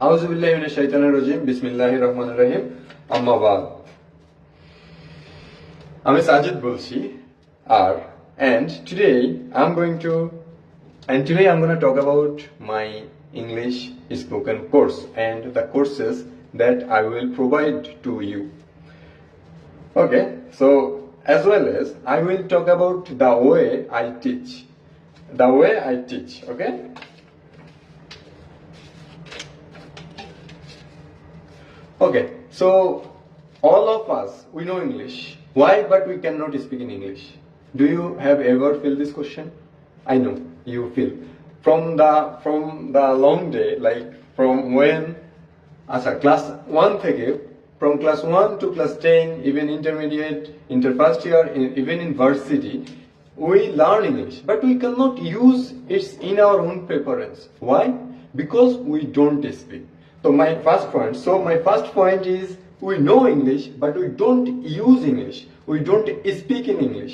আউযুবিল্লাহি মিনাশ শাইতানির রাজিম বিসমিল্লাহির রহমানির রহিম আম্মা বাদ আমি সাজিদ বলছি আর and today I'm going to talk about my English spoken course and the courses that I will provide to you. Okay, so as well as I will talk about the way I teach. Okay? Okay, so all of us, we know English. Why but we cannot speak in English? Do you have ever feel this question? I know you feel. From the long day, like from when class 1 থেকে from class 1 to class 10, even intermediate, inter first year, even in varsity, we learn English, but we cannot use it in our own preference. Why? Because we don't speak. So my first point is we know English, but we don't use English. We don't speak in English.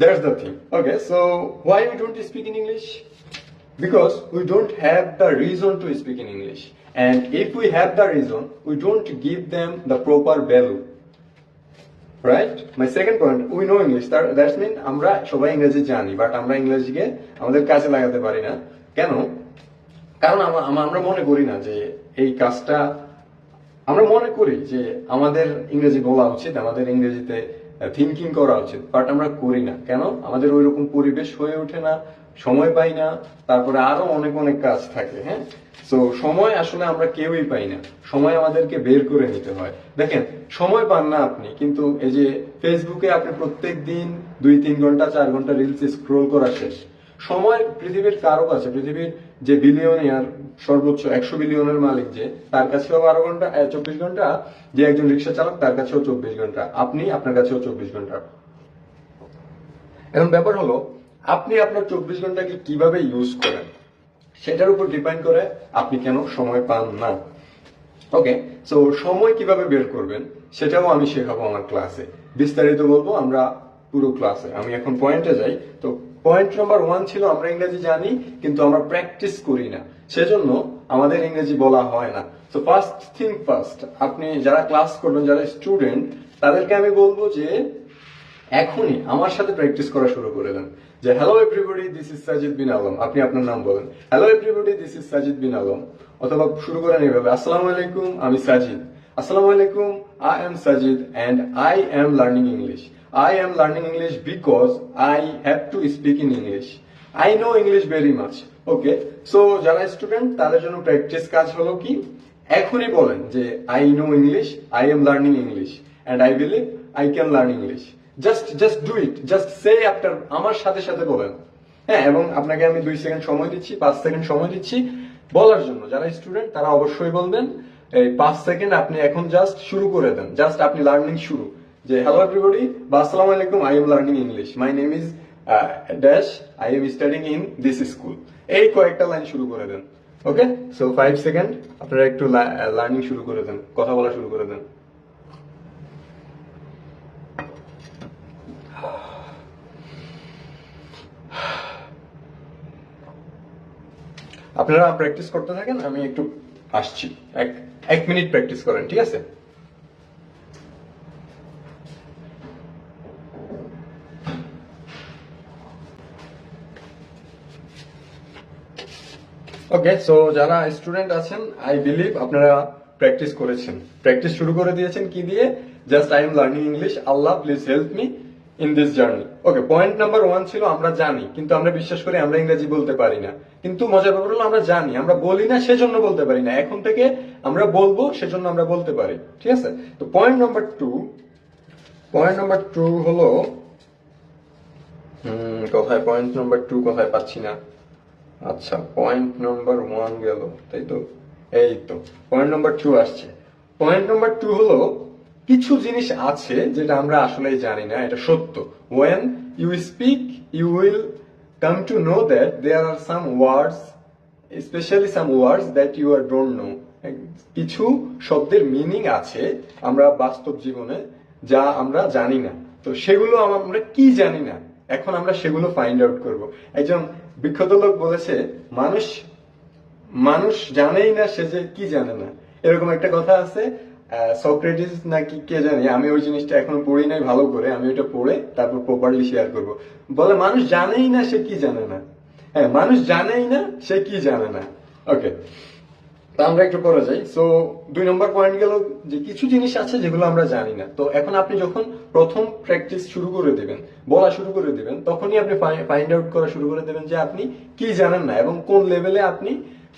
That's the thing. Okay, so why we don't speak in English? Because we don't have the reason to speak in English. And if we have the reason, we don't give them the proper value. Right? My second point, we know English. That means আমরা সবাই ইংরেজি জানি, but আমরা ইংরেজিকে আমাদের কাজে লাগাতে পারি না। কেন? কারণ আমরা মনে করি না যে এই কাজটা, আমরা মনে করি যে আমাদের ইংরেজি বলা উচিত, আমাদের ইংরেজিতে থিঙ্কিং করা উচিত, বাট আমরা করি না। কেন? আমাদের ওই রকম পরিবেশ হয়ে ওঠে না, সময় পাই না, তারপরে আরো অনেক কাজ থাকে। হ্যাঁ, সো সময় আসলে আমরা কেউই পাই না, সময় আমাদেরকে বের করে নিতে হয়। দেখেন, সময় পান না আপনি, কিন্তু এই যে ফেসবুকে আপনি প্রত্যেক দিন 2-3 ঘন্টা 4 ঘন্টা রিলস স্ক্রোল করা শেষ। সময় পৃথিবীর কারো কাছে, পৃথিবীর যে বিলিয়নিয়ার, সর্বোচ্চ 100 বিলিয়নের মালিক, যে তার কাছেও 24 ঘন্টা, যে একজন রিক্সা চালক তার কাছেও 24 ঘন্টা, আপনি আপনার কাছেও 24 ঘন্টা। এখন ব্যাপার হলো আপনি আপনার 24 ঘন্টাকে কিভাবে ইউজ করেন, সেটার উপর ডিপেন্ড করে আপনি কেন সময় পান না। ওকে, সো সময় কিভাবে বের করবেন সেটাও আমি শেখাবো আমার ক্লাসে, বিস্তারিত বলবো আমরা পুরো ক্লাসে। আমি এখন পয়েন্টে যাই। তো পয়েন্ট নাম্বার 1 ছিল আমরা ইংরেজি জানি কিন্তু আমরা প্র্যাকটিস করি না, সেজন্য আমাদের ইংরেজি বলা হয় না। তো ফার্স্ট থিং ফার্স্ট, আপনি যারা ক্লাস করবেন, যারা স্টুডেন্ট, তাদেরকে আমি বলবো যে এখনই আমার সাথে প্র্যাকটিস করা শুরু করে দেন। যে hello everybody, this is Sajid Bin Alam. আপনি আপনার নাম বলেন, hello everybody, this is Sajid Bin Alam. অথবা শুরু করেন এইভাবে, আসসালামু আলাইকুম, আমি সাজিদ। আসসালামু আলাইকুম, I am Sajid and I am learning English. I am learning English because I have to speak in English. I know English very much. Okay, so যারা স্টুডেন্ট তাদের জন্য প্র্যাকটিস কাজ হলো কি, এখনই বলেন যে I know English, I am learning English and I believe I can learn English. Just do it, just say after, আমার সাথে সাথে বলেন। হ্যাঁ, এবং আপনাকে আমি 2 সেকেন্ড সময় দিচ্ছি, 5 সেকেন্ড সময় দিচ্ছি বলার জন্য। যারা স্টুডেন্ট তারা অবশ্যই বলবেন। এই 5 সেকেন্ড আপনি এখন জাস্ট শুরু করে দেন, জাস্ট আপনি লার্নিং শুরু। যে হ্যালো এভরিবডি বা আসসালামু আলাইকুম, I am learning English, my name is dash, I am studying in this school. এই কয়েকটা লাইন শুরু করে দেন। ওকে, সো 5 সেকেন্ড আপনারা একটু লার্নিং শুরু করে দেন, কথা বলা শুরু করে দেন। আপনারা প্র্যাকটিস করতে থাকেন, আমি একটু আসছি। এক মিনিট প্র্যাকটিস করেন, ঠিক আছে? ওকে, সো যারা স্টুডেন্ট আছেন, আই বিলিভ আপনারা প্র্যাকটিস করেছেন, প্র্যাকটিস শুরু করে দিয়েছেন। কি দিয়ে? Just I am learning English, Allah please help me in this journey. Okay, point number 1 ছিল আমরা জানি কিন্তু আমরা বিশ্বাস করি আমরা ইংরেজি বলতে পারি না। কিন্তু মজার ব্যাপার হলো আমরা জানি, আমরা বলি না, সেজন্য বলতে পারি না। এখন থেকে আমরা বলবো, সেজন্য আমরা বলতে পারি, ঠিক আছে? তো পয়েন্ট নাম্বার 2 হলো কোথায় পয়েন্ট নাম্বার 2 কোথায় পাচ্ছি না। আচ্ছা, পয়েন্ট নাম্বার 1 গেল, তাই তো? এই তো পয়েন্ট নাম্বার 2 আসছে। পয়েন্ট নাম্বার 2 হলো কিছু জিনিস আছে যেটা আমরা আসলেই জানি না, এটা সত্য। when you speak you will come to know that there are some words, especially some words that you don't know. কিছু শব্দের মিনিং আছে আমরা বাস্তব জীবনে যা আমরা জানি না। তো সেগুলো আমরা কি জানি না, এখন আমরা সেগুলো ফাইন্ড আউট করব। একজন বিখ্যাত লোক বলেছে, মানুষ জানেই না সে যে কি জানে না, এরকম একটা কথা আছে। সক্রেটিস নাকি কে জানি, আমি ওই জিনিসটা এখনো পড়ি নাই ভালো করে, আমি ওইটা পড়ে তারপর প্রপারলি শেয়ার করব। বলে মানুষ জানেই না সে কি জানে না। হ্যাঁ, মানুষ জানেই না সে কি জানে না। ওকে, তা আমরা একটু পরে যাই। সো 2 নম্বর পয়েন্ট গেল যে কিছু জিনিস আছে যেগুলো আমরা জানি না। তো এখন আপনি যখন প্রথম প্র্যাকটিস শুরু করে দিবেন, বলা শুরু করে দিবেন, তখনই আপনি ফাইন্ড আউট করা শুরু করে দেবেন যে আপনি কি জানেন না এবং কোন লেভেলে আপনি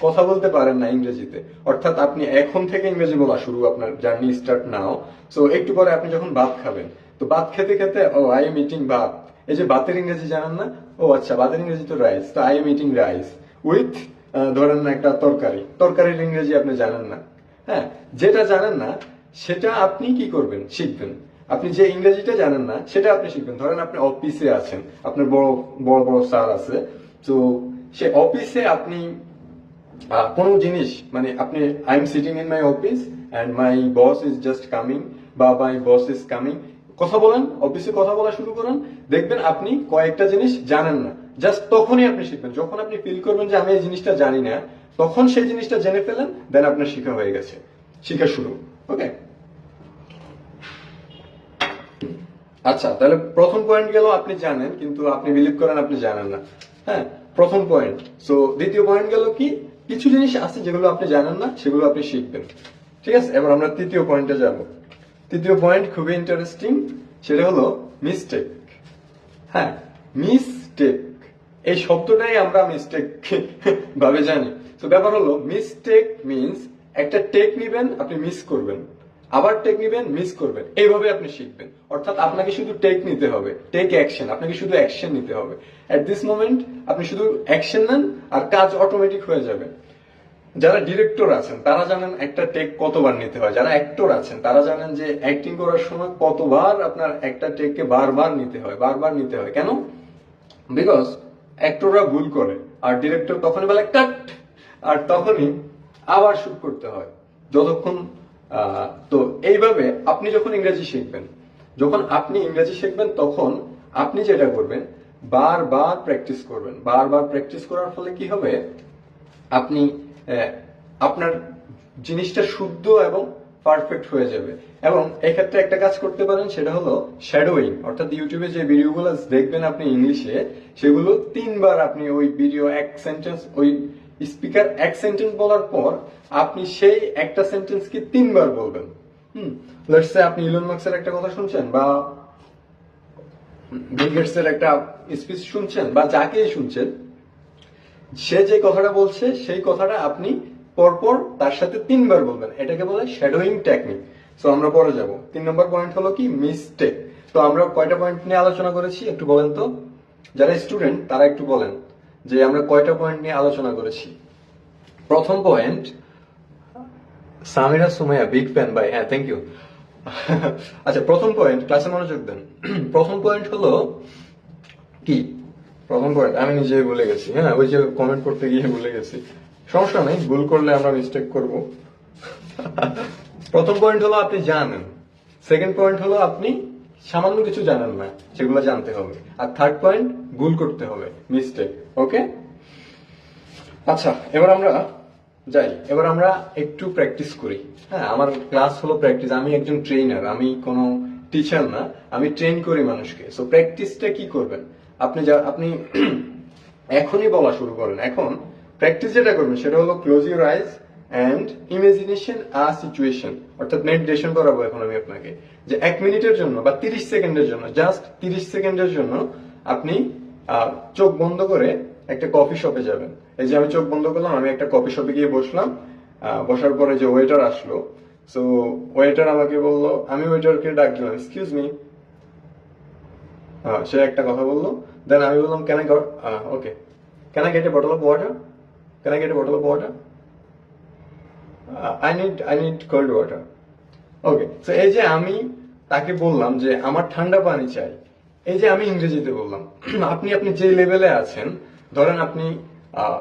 কথা বলতে পারেন না ইংরেজিতে। অর্থাৎ আপনি এখন থেকে ইংরেজি বলা শুরু, আপনার জার্নি স্টার্ট নাও। সো একটু পরে আপনি যখন ভাত খাবেন, তো ভাত খেতে খেতে ও আই এম ইটিং ভাত, এই যে ভাতের ইংরেজি জানেন না, ও আচ্ছা ভাতের ইংরেজি তো রাইস, তো I am eating rice with ধরেন না একটা তরকারির ইংরেজি আপনি জানেন না। হ্যাঁ, যেটা জানেন না সেটা আপনি কি করবেন, শিখবেন। আপনি যে ইংরেজিটা জানেন না সেটা আপনি শিখবেন। ধরেন আপনি অফিসে আছেন, আপনার বড় বড় বড় স্যার আছে, তো সে অফিসে আপনি কোনো জিনিস মানে আপনি I am sitting in my office and my boss is just coming বা মাই বস ইজ কামিং, কথা বলেন, অফিসে কথা বলা শুরু করেন, দেখবেন আপনি কয়েকটা জিনিস জানেন না। জাস্ট তখনই আপনি শিখবেন যখন আপনি ফিল করবেন যে আমি এই জিনিসটা জানি না, তখন সেই জিনিসটা জেনে ফেলেন, দেন আপনার শিখা হয়ে গেছে, শিখা শুরু। ওকে, আচ্ছা, তাহলে প্রথম পয়েন্ট গেল আপনি জানেন কিন্তু আপনি বিলিভ করেন আপনি জানেন না। হ্যাঁ, প্রথম পয়েন্ট। সো দ্বিতীয় পয়েন্ট গেল কি, কিছু জিনিস আছে যেগুলো আপনি জানেন না, সেগুলো আপনি শিখবেন। ঠিক আছে, এবার আমরা তৃতীয় পয়েন্টে যাব। তৃতীয় পয়েন্ট খুবই ইন্টারেস্টিং, সেটা হলো মিস্টেক। হ্যাঁ, মিস্টেক, এই শব্দটাই আমরা মিস্টেক ভাবে জানি। তো ব্যাপার হলো মিস্টেক মিনস একটা টেক নিবেন, আপনি মিস করবেন, আবার টেক নিবেন, মিস করবেন, এইভাবে আপনি শিখবেন। অর্থাৎ আপনাকে শুধু টেক নিতে হবে, টেক অ্যাকশন, আপনাকে শুধু অ্যাকশন নিতে হবে। এট দিস মোমেন্ট আপনি শুধু অ্যাকশন নেন আর কাজ অটোমেটিক হয়ে যাবে। যারা ডিরেক্টর আছেন তারা জানেন একটা টেক কতবার নিতে হয়, যারা অ্যাক্টর আছেন তারা জানেন যে অ্যাক্টিং করার সময় কতবার আপনার একটা টেককে বারবার নিতে হয়, বারবার নিতে হয়। কেন? বিকজ অ্যাক্টররা ভুল করে আর ডিরেক্টর তখনই বলে কাট, আর তখনই আবার শুট করতে হয় যতক্ষণ। তো এইভাবে আপনি যখন ইংরেজি শিখবেন, যখন আপনি ইংরেজি শিখবেন তখন আপনি যেটা করবেন, বারবার প্র্যাকটিস করবেন। বারবার প্র্যাকটিস করার ফলে কি হবে, আপনি আপনার জিনিসটা শুদ্ধ এবং পারফেক্ট হয়ে যাবে। এবং এক্ষেত্রে একটা কাজ করতে পারেন, সেটা হলো শ্যাডোয়িং। অর্থাৎ ইউটিউবে যে ভিডিওগুলো দেখবেন আপনি ইংলিশে, সেগুলো 3বার আপনি ওই ভিডিও এক সেন্টেন্স, ওই স্পিকার এক সেন্টেন্স বলার পর আপনি সেই একটা সেন্টেন্সকে 3বার বলবেন। লেটস সে আপনি ইলন মাস্কের একটা কথা শুনছেন বা বিল গেটসের একটা স্পিচ শুনছেন বা যাকেই শুনছেন, সে যে কথাটা বলছে সেই কথাটা আপনি পরপর তার সাথে 3বার বলবেন। এটাকে বলে শ্যাডোয়িং টেকনিক। সো আমরা পরে যাব। 3 নম্বর পয়েন্ট হলো কি, মিস্টেক। তো আমরা কয়টা পয়েন্ট নিয়ে আলোচনা করেছি একটু বলেন তো, যারা স্টুডেন্ট তারা একটু বলেন যে আমরা কয়টা পয়েন্ট নিয়ে আলোচনা করেছি। প্রথম point, Samira Sumaiya big fan ভাই, হ্যাঁ থ্যাংক ইউ। আচ্ছা, প্রথম পয়েন্ট, ক্লাসে মনোযোগ দেন। প্রথম পয়েন্ট হলো কি, প্রথম পয়েন্ট আমি নিজেই ভুলে গেছি। হ্যাঁ, ওই যে কমেন্ট করতে গিয়ে ভুলে গেছি, সমস্যা নেই, ভুল করলে আমরা মিস্টেক করব। প্রথম পয়েন্ট হলো আপনি জানেন, সেকেন্ড পয়েন্ট হলো আপনি সামান্য কিছু জানেন না, সেগুলো জানতে হবে, আর থার্ড পয়েন্ট ভুল করতে হবে, মিস্টেক। ওকে, আচ্ছা এবার আমরা যাই, এবার আমরা একটু প্র্যাকটিস করি। হ্যাঁ, আমার ক্লাস হলো প্র্যাকটিস, আমি একজন ট্রেনার, আমি কোনো টিচার না, আমি ট্রেন করি মানুষকে। সো প্র্যাকটিসটা কি করবেন, আপনি এখনই বলা শুরু করেন। এখন প্র্যাকটিস যেটা করবেন সেটা হলো close your eyes and imagination a situation. অর্থাৎ মেডিটেশন করাবো এখন আমি আপনাকে, যে 1 মিনিটের জন্য বা 30 সেকেন্ডের জন্য, জাস্ট 30 সেকেন্ডের জন্য আপনি চোখ বন্ধ করে একটা কফি শপে যাবেন। এই যে আমি চোখ বন্ধ করলাম, আমি একটা কফি শপে গিয়ে বসলাম, বসার পরে যে ওয়েটার আসলো, সো ওয়েটার আমাকে বললো, আমি ওয়েটারকে ডাক দিলাম, এক্সকিউজ মি, সে একটা কথা বললো, দেন আমি বললাম can I okay, can I get A bottle of water, can I get A bottle of water, I need cold water. Okay, so এই যে আমি তাকে বললাম যে আমার ঠান্ডা পানি চাই, এই যে আমি ইংরেজিতে বললাম। আপনি যে লেভেলে আছেন, ধরেন আপনি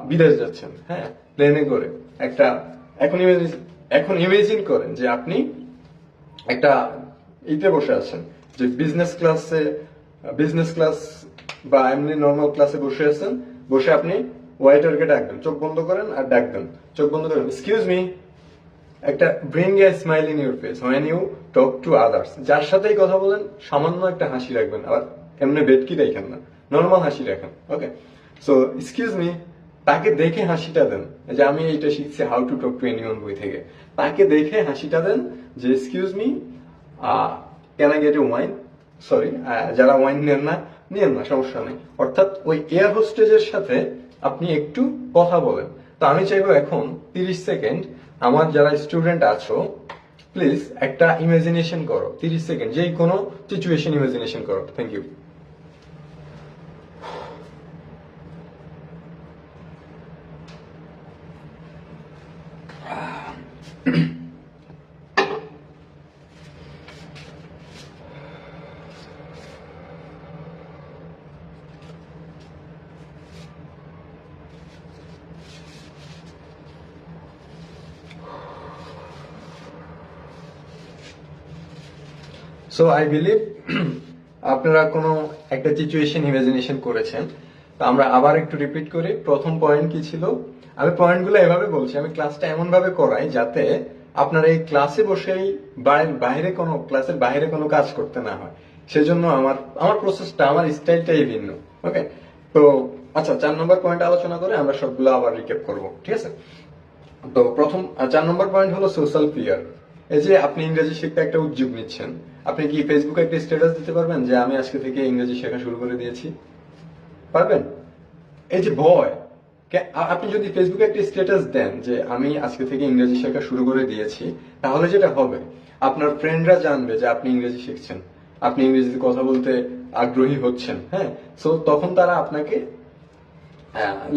বিদেশ যাচ্ছেন, হ্যাঁ, প্লেনে করে একটা, এখন ইমেজিন করেন যে আপনি একটা ইতে বসে আছেন, যে বিজনেস ক্লাস বা এমনি নর্মাল ক্লাসে বসে আছেন, বসে আপনি ওয়েটারকে ডাকবেন, চোখ বন্ধ করেন আর ডাকবেন, চোখ বন্ধ করেন, এক্সকিউজ মি, একটা bring a smile in your face when you talk to others. যার সাথেই কথা বলেন সামান্য একটা হাসি রাখবেন, আবার এমনি বেটকি রাখেন না, নর্মাল হাসি রাখেন। ওকে, সো এক্সকিউজ মি, তাকে দেখে হাসিটা দেন। যে আমি এইটা শিখছি how to talk to anyone বই থেকে। তাকে দেখে হাসিটা দেন যে excuse me, can I get A wine. Sorry, যারা ওয়াইন নেন না, নিয়েন না, সমস্যা নেই। অর্থাৎ ওই এয়ার হোস্টেজের সাথে আপনি একটু কথা বলেন। তো আমি চাইবো এখন 30 সেকেন্ড আমার যারা স্টুডেন্ট আছো, প্লিজ একটা ইমাজিনেশন করো, 30 সেকেন্ড যেই কোনো সিচুয়েশন ইমাজিনেশন করো। Thank you. So I believe আপনারা কোনো একটা সিচুয়েশন ইমাজিনেশন করেছেন। তো আমরা আবার একটু রিপিট করি। প্রথম পয়েন্ট কি ছিল? আমি পয়েন্টগুলো এভাবে বলছি, আমি ক্লাসটা এমন ভাবে করাই যাতে আপনারা এই ক্লাসে বসেই বাইরে কোনো ক্লাসের বাইরে কোনো কাজ করতে না হয়। সেজন্য আমার প্রসেসটা, আমার স্টাইলটাই ভিন্ন। ওকে, তো আচ্ছা, 4 নম্বর পয়েন্ট আলোচনা করে আমরা সবগুলো আবার রিক্যাপ করব, ঠিক আছে? তো প্রথম 4 নম্বর পয়েন্ট হলো সোশ্যাল ফিয়ার। এই যে আপনি ইংরেজি শিখতে একটা উদ্যোগ নিচ্ছেন, আপনি কি ফেসবুকে একটা স্ট্যাটাস দিতে পারবেন যে আমি আজকে থেকে ইংরেজি শেখা শুরু করে দিয়েছি? পারবেন? এই যে ভয়, আপনি যদি ফেসবুকে একটা স্ট্যাটাস দেন যে আমি আজকে থেকে ইংরেজি শেখা শুরু করে দিয়েছি, তাহলে যেটা হবে আপনার ফ্রেন্ডরা জানবে যে আপনি ইংরেজি শিখছেন, আপনি ইংরেজিতে কথা বলতে আগ্রহী হচ্ছেন। হ্যাঁ, সো তখন তারা আপনাকে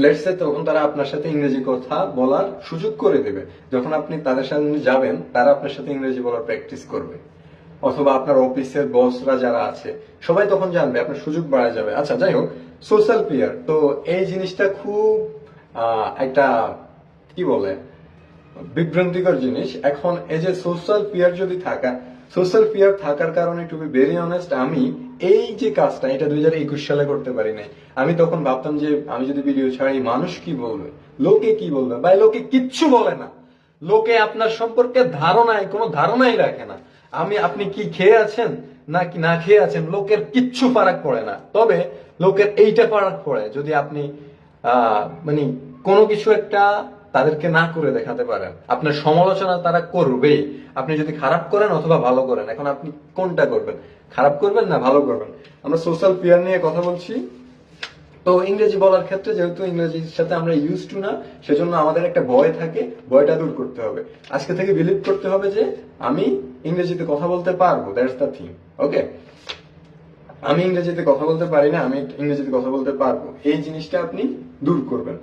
লেটস সে তখন তারা আপনার সাথে ইংরেজি কথা বলার সুযোগ করে দেবে। যখন আপনি তাদের সামনে যাবেন, তারা আপনার সাথে ইংরেজি বলার প্র্যাকটিস করবে। অথবা আপনার অফিসের বসরা যারা আছে সবাই তখন জানবে, আপনার সুযোগ বাড়া যাবে। আচ্ছা, যাই হোক, সোশ্যাল ফিয়ার, তো এই জিনিসটা খুব একটা কি বলে বিভ্রান্তিকর জিনিস। এখন এই যে সোশ্যাল ফিয়ার থাকার কারণে, টু বি ভেরি অনেস্ট, আমি এই যে কাজটা এটা 2021 সালে করতে পারি নাই। আমি তখন ভাবতাম যে আমি যদি ভিডিও ছাড়ি মানুষ কি বলবে, লোকে কি বলবে। ভাই, লোকে কিচ্ছু বলে না। লোকে আপনার সম্পর্কে কোনো ধারণাই রাখে না। আপনি কি খেয়ে আছেন নাকি না খেয়ে আছেন, লোকের কিচ্ছু ফারাক পড়ে না। তবে লোকের এইটা ফারাক পড়ে যদি আপনি মানে কোনো কিছু একটা তাদেরকে না করে দেখাতে পারেন। আপনার সমালোচনা তারা করবেই, আপনি যদি খারাপ করেন অথবা ভালো করেন। এখন আপনি কোনটা করবেন? খারাপ করবেন না ভালো করবেন? আমরা সোশ্যাল ফিয়ার নিয়ে কথা বলছি। তো ইংরেজি বলার ক্ষেত্রে যেহেতু ইংরেজির সাথে আমরা ইউজ টু না, সেজন্য আমাদের একটা ভয় থাকে, ভয়টা দূর করতে হবে। আজকে থেকে বিলিভ করতে হবে যে আমি ইংরেজিতে কথা বলতে পারবো, দ্যাটস দ্য থিং। ওকে, আমি ইংরেজিতে কথা বলতে পারি না, আমি ইংরেজিতে কথা বলতে পারবো, এই জিনিসটা আপনি দূর করবেন।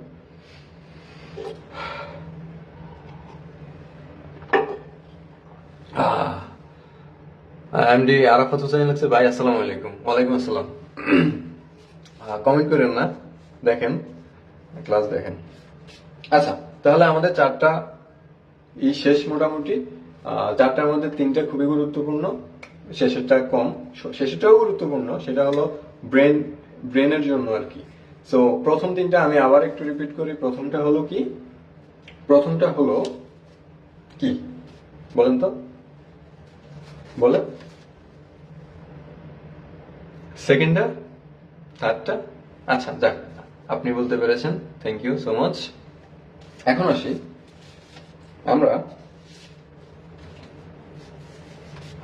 এমডি আরাফাত হোসেন হচ্ছে, ভাই আসসালামু আলাইকুম। ওয়ালাইকুম আসসালাম। কমেন্ট করেন না, দেখেন ক্লাস দেখেন। আচ্ছা, তাহলে আমাদের 4টা শেষ মোটামুটি। 4টার মধ্যে 3টা খুবই গুরুত্বপূর্ণ, শেষেরটা কম, শেষেরটাও গুরুত্বপূর্ণ, সেটা হলো ব্রেনের জন্য আর কি। সো প্রথম 3টা আমি আবার একটু রিপিট করি। প্রথমটা হলো কি বলেন তো, বলেন। সেকেন্ডটা, থার্ডটা, আচ্ছা যাক, আপনি বলতে পেরেছেন, থ্যাংক ইউ সো মাচ। এখন আসি,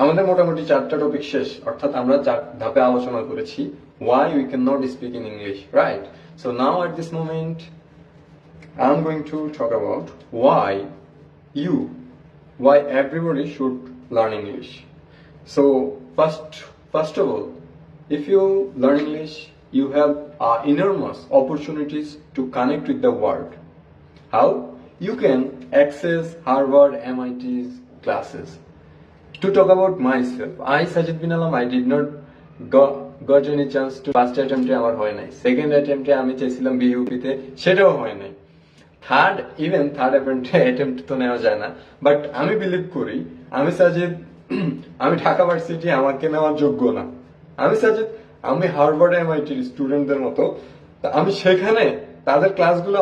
আমাদের মোটামুটি 4টা টপিক শেষ, অর্থাৎ আমরা 4 ধাপে আলোচনা করেছি why we cannot speak in English, right? So now at this moment I'm going to talk about why everybody should learn English. So first of all, if you learn English, you have enormous opportunities to connect with the world. How? You can access Harvard, MIT's classes. To talk about myself, I, Sajid bin Alam, I did not got any chance to first attempt এ আমার হয় নাই, second অ্যাটেম্পটে আমি চেয়েছিলাম BUP তে, সেটাও হয় নাই। Third attempt তো নেওয়া যায় না। বাট আমি বিলিভ করি, আমি সাজিদ, আমি ঢাকা ভার্সিটি আমাকে নেওয়ার যোগ্য না। আমি সাজিদ, আমি হার্ভার্ড এমআইটির স্টুডেন্টদের মতো, আমি সেখানে তাদের ক্লাসগুলো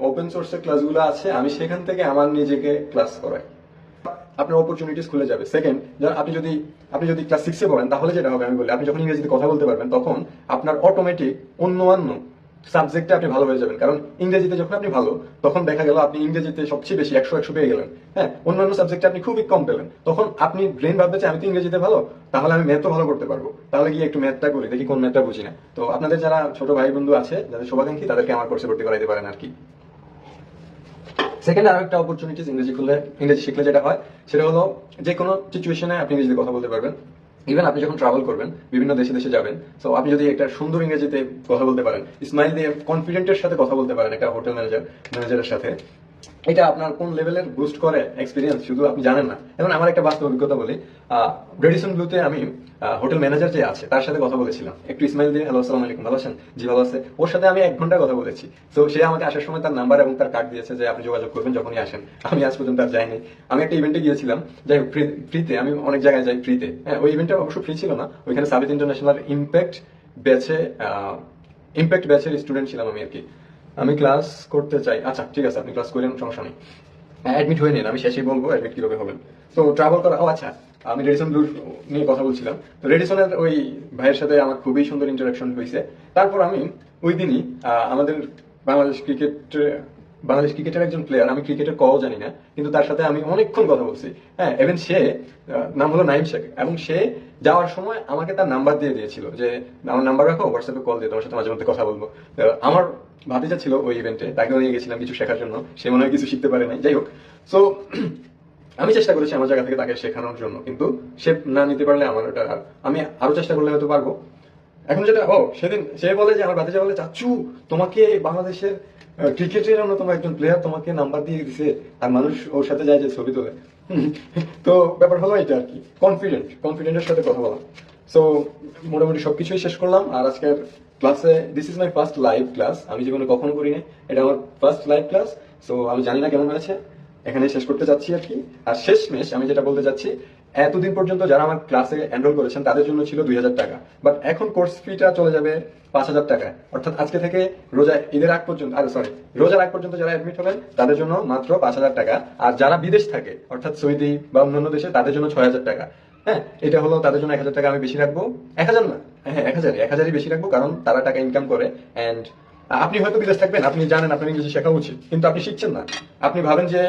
ওপেন সোর্সের ক্লাসগুলো আছে, আমি সেখান থেকে আমার নিজেকে ক্লাস করাই। আপনার অপরচুনিটিস খুলে যাবে। সেকেন্ড, আপনি যদি ক্লাস 6-এ পড়েন, তাহলে যেটা হবে আমি বলি, আপনি যখন ইংরেজিতে কথা বলতে পারবেন তখন আপনার অটোমেটিক অন্যান্য সাবজেক্টে আপনি ভালো হয়ে যাবেন। কারণ ইংরেজিতে যখন আপনি ভালো, তখন দেখা গেল আপনি ইংরেজিতে সবচেয়ে বেশি 100 পেয়ে গেলেন। হ্যাঁ, অন্যান্য সাবজেক্টে আপনি খুবই কম পেলেন। তখন আপনি ব্রেন ভাববে যে আমি তো ইংরেজিতে ভালো, তাহলে আমি ম্যাথও ভালো করতে পারবো, তাহলে গিয়ে একটু ম্যাথটা করি, দেখি কোন ম্যাথটা বুঝি না। তো আপনাদের যারা ছোট ভাই বন্ধু আছে, যাদের শুভাকাঙ্ক্ষী, তাদেরকে আমার কোর্সে ভর্তি করাইতে পারেন আর কি। সেকেন্ড, আরো একটা অপরচুনিটিস ইংরেজি শিখলে যেটা হয় সেটা হলো যে কোনো সিচুয়েশনে আপনি ইংরেজিতে কথা বলতে পারবেন। ইভেন আপনি যখন ট্রাভেল করবেন, বিভিন্ন দেশে যাবেন, তো আপনি যদি একটা সুন্দর ইংরেজিতে কথা বলতে পারেন, স্মাইল দিয়ে কনফিডেন্টের সাথে কথা বলতে পারেন একটা হোটেল ম্যানেজারের সাথে, এটা আপনার কোন লেভেলের বুস্ট করে এক্সপিরিয়েন্স শুধু আপনি জানেন না। এবং আমার একটা বাস্তব অভিজ্ঞতা বলি, রেডিসন ব্লুতে আমি হোটেল ম্যানেজার যে আছে তার সাথে কথা বলেছিলাম, একটু স্মাইল দিয়ে হ্যালো আসসালামু আলাইকুম, ভালো আছেন, জি ভালো আছে। ওর সাথে আমি 1 ঘন্টা কথা বলেছি। তো সে আমাকে আসার সময় তার নাম্বার এবং তার কার্ড দিয়েছে যে আপনি যোগাযোগ করবেন যখনই আসেন। আমি আজ পর্যন্ত আর যাইনি। আমি একটা ইভেন্টে গিয়েছিলাম, যাই হোক ফ্রিতে, আমি অনেক জায়গায় যাই ফ্রিতে। হ্যাঁ, ওই ইভেন্টটা অবশ্য ফ্রি ছিল না, ওইখানে সাবিত ইন্টারন্যাশনাল ইম্প্যাক্ট ব্যাচের স্টুডেন্ট ছিলাম আমি আর কি। আমি ক্লাস করতে চাই, আচ্ছা ঠিক আছে, আপনি ক্লাস করেন, সমস্যা নেই, অ্যাডমিট হয়ে নিন, আমি শেষেই বলবো অ্যাডমিট কিভাবে হবেন। তো ট্রাভেল করা, আচ্ছা, আমি রেডিসন ব্লু নিয়ে কথা বলছিলাম। তো রেডিসনের ওই ভাইয়ের সাথে আমার খুবই সুন্দর ইন্টারাকশন হয়েছে। তারপর আমি ওই দিনই আমাদের বাংলাদেশ ক্রিকেটের একজন প্লেয়ার, আমি ক্রিকেটের কও জানি না, কিন্তু তার সাথে আমি অনেকক্ষণ কথা বলছি। হ্যাঁ, ইভেন সে নাম হলো নাইম শেখ, এবং সে যাওয়ার সময় আমাকে তার নাম্বার দিয়ে দিয়েছিল যে আমার নাম্বার রাখো, হোয়াটসঅ্যাপে কল দিয়ে তোমার সাথে মাঝে মধ্যে কথা বলবো। আমার ভাতিজা ছিল ওই ইভেন্টে, তাকেও নিয়ে গেছিলাম কিছু শেখার জন্য, সে মনে হয় কিছু শিখতে পারে নাই, যাই হোক। সো আমি চেষ্টা করেছি আমার জায়গা থেকে তাকে শেখানোর জন্য, কিন্তু সে না নিতে পারলে আমার ওটা, আমি আরো চেষ্টা করলে হয়তো পারবো। এখন যেটা সেদিন সে বলে যে আমার ভাতিজা বলে, চাচু তোমাকে বাংলাদেশের ক্রিকেটের অন্যতম একজন প্লেয়ার তোমাকে নাম্বার দিয়ে দিছে, আর মানুষ ওর সাথে যায় যে ছবি তোলে। তো ব্যাপার হলো এটা আর কি, কনফিডেন্টের সাথে কথা বলা। সো মোটামুটি সবকিছুই শেষ করলাম। আর আজকের ক্লাসে, this is my first live class, আমি জীবনে কখনো করি নাই, এটা আমার ফার্স্ট লাইভ ক্লাস। সো আমি জানি না কেমন হয়েছে, এখানে শেষ করতে যাচ্ছি আর কি। আর শেষমেশ আমি যেটা বলতে চাচ্ছি, এতদিন পর্যন্ত যারা আমার ক্লাসে এনরোল করেছেন তাদের জন্য ছিল 2000 টাকা, বাট এখন কোর্স ফিটা চলে যাবে 5000 টাকায়। অর্থাৎ আজকে থেকে রোজার আগ পর্যন্ত যারা অ্যাডমিট হবেন তাদের জন্য মাত্র 5000 টাকা। আর যারা বিদেশ থাকে, অর্থাৎ সৌদি বা অন্যান্য দেশে, তাদের জন্য 6000 টাকা। হ্যাঁ, এটা হলো তাদের জন্য 1000 টাকা আমি বেশি রাখবো। 1000 না, হ্যাঁ 1000ই বেশি রাখবো, কারণ তারা টাকা ইনকাম করে। অ্যান্ড আপনি হয়তো বিদেশ থাকবেন, আপনি জানেন আপনার ইংরেজি শেখা উচিত, কিন্তু আপনি শিখছেন না। আপনি ভাবেন যে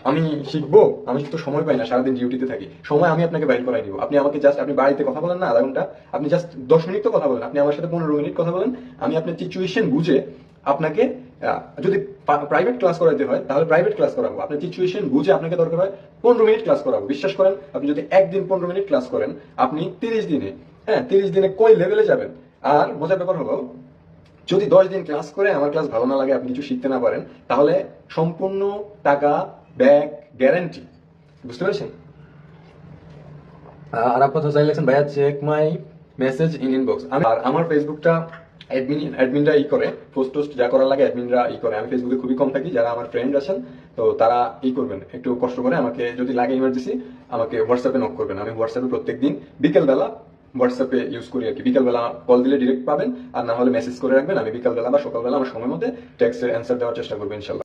আমি শিখবো, আমি তো সময় পাই না, সারাদিন ডিউটিতে থাকি, সময় আমি আপনাকে বাইর করাই দিব। আপনি আমাকে জাস্ট, আপনি বাড়িতে কথা বলেন না আধা ঘন্টা, আপনি জাস্ট 10 মিনিট তো কথা বলেন, আপনি আমার সাথে 15 মিনিট কথা বলেন, আমি আপনার সিচুয়েশন বুঝে আপনাকে, যদি প্রাইভেট ক্লাস করাইতে হয় তাহলে প্রাইভেট ক্লাস করাবো, আপনার সিচুয়েশন বুঝে আপনাকে দরকার হয় 15 মিনিট ক্লাস করাবো। বিশ্বাস করেন, আপনি যদি একদিন 15 মিনিট ক্লাস করেন, আপনি 30 দিনে, হ্যাঁ 30 দিনে কই লেভেলে যাবেন। আর মজার ব্যাপার হলো, যদি 10 দিন ক্লাস করে আমার ক্লাস ভালো না লাগে, আপনি কিছু শিখতে না পারেন, তাহলে সম্পূর্ণ টাকা ব্যাক গ্যারান্টি। বুঝতে পেরেছেন? আর আপনার কথা চাইলেছেন ভাইয়া check my message in inbox. আর আমার ফেসবুকটা অ্যাডমিনরা করে, পোস্ট যা করার লাগে অ্যাডমিনরা করে। আমি ফেসবুকে খুবই কম থাকি, যারা আমার ফ্রেন্ড আছেন তো তারা করবেন, একটু কষ্ট করে আমাকে যদি লাগে ইমার্জেন্সি, আমাকে হোয়াটসঅ্যাপে নক করবেন। আমি হোয়াটসঅ্যাপে প্রত্যেকদিন বিকেলবেলা হোয়াটসঅ্যাপে ইউজ করি আর কি। বিকালবেলা কল দিলে ডিরেক্ট পাবেন, আর না হলে মেসেজ করে রাখবেন, আমি বিকালবেলা বা সকালবেলা আমার সময় মধ্যে টেক্সটের অ্যান্সার দেওয়ার চেষ্টা করবো ইনশাল্লাহ।